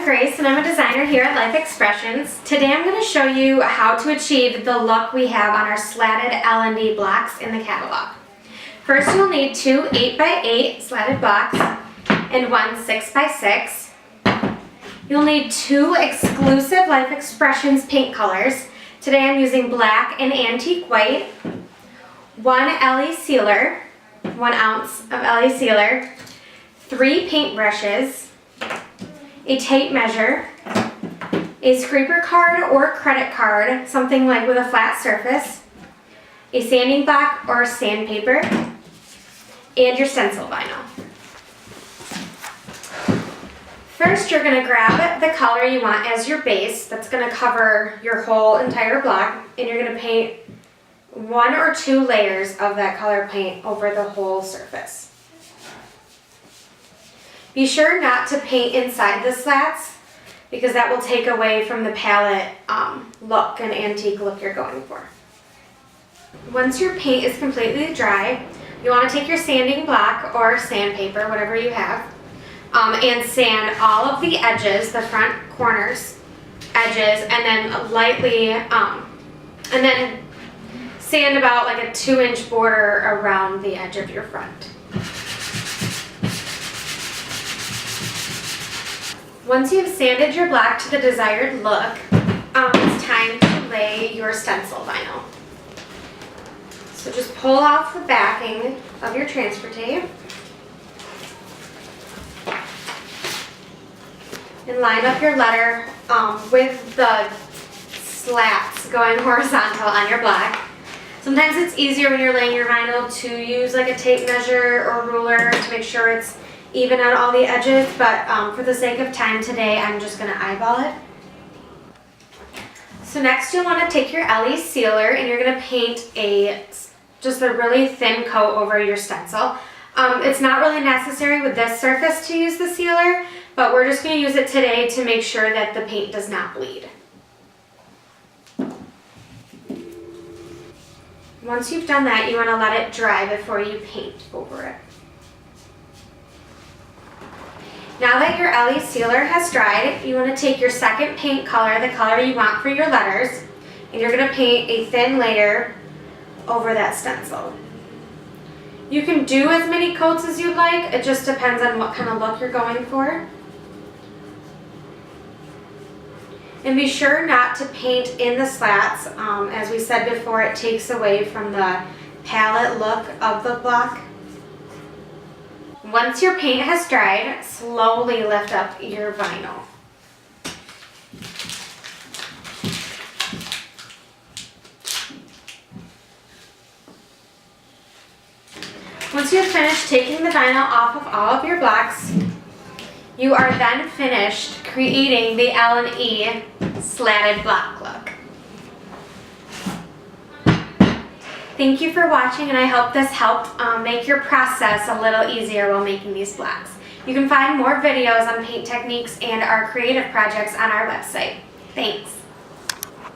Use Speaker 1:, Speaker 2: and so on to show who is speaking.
Speaker 1: I'm Grace and I'm a designer here at Life Expressions. Today I'm going to show you how to achieve the look we have on our slatted L&E blocks in the catalog. First you'll need two 8x8 slatted blocks and one 6x6. You'll need two exclusive Life Expressions paint colors. Today I'm using black and antique white, one LE sealer, 1 ounce of LE sealer, 3 paint brushes, a tape measure, a scraper card or credit card, something like with a flat surface, a sanding block or sandpaper, and your stencil vinyl. First, you're going to grab the color you want as your base. That's going to cover your whole entire block, and you're going to paint 1 or 2 layers of that color paint over the whole surface. Be sure not to paint inside the slats because that will take away from the palette look and antique look you're going for. Once your paint is completely dry, you want to take your sanding block or sandpaper, whatever you have, and sand all of the edges, the front corners, edges, and then lightly, and then sand about like a 2-inch border around the edge of your front. Once you've sanded your block to the desired look, it's time to lay your stencil vinyl. So just pull off the backing of your transfer tape and line up your letter with the slats going horizontal on your block. Sometimes it's easier when you're laying your vinyl to use like a tape measure or ruler to make sure it's even on all the edges, but for the sake of time today, I'm just going to eyeball it. So next you'll want to take your LE sealer and you're going to paint just a really thin coat over your stencil. It's not really necessary with this surface to use the sealer, but we're just going to use it today to make sure that the paint does not bleed. Once you've done that, you want to let it dry before you paint over it. Now that your LE sealer has dried, you want to take your second paint color, the color you want for your letters, and you're going to paint a thin layer over that stencil. You can do as many coats as you'd like, it just depends on what kind of look you're going for. And be sure not to paint in the slats. As we said before, it takes away from the palette look of the block. Once your paint has dried, slowly lift up your vinyl. Once you've finished taking the vinyl off of all of your blocks, you are then finished creating the L&E slatted block look. Thank you for watching, and I hope this helped make your process a little easier while making these blocks. You can find more videos on paint techniques and our creative projects on our website. Thanks.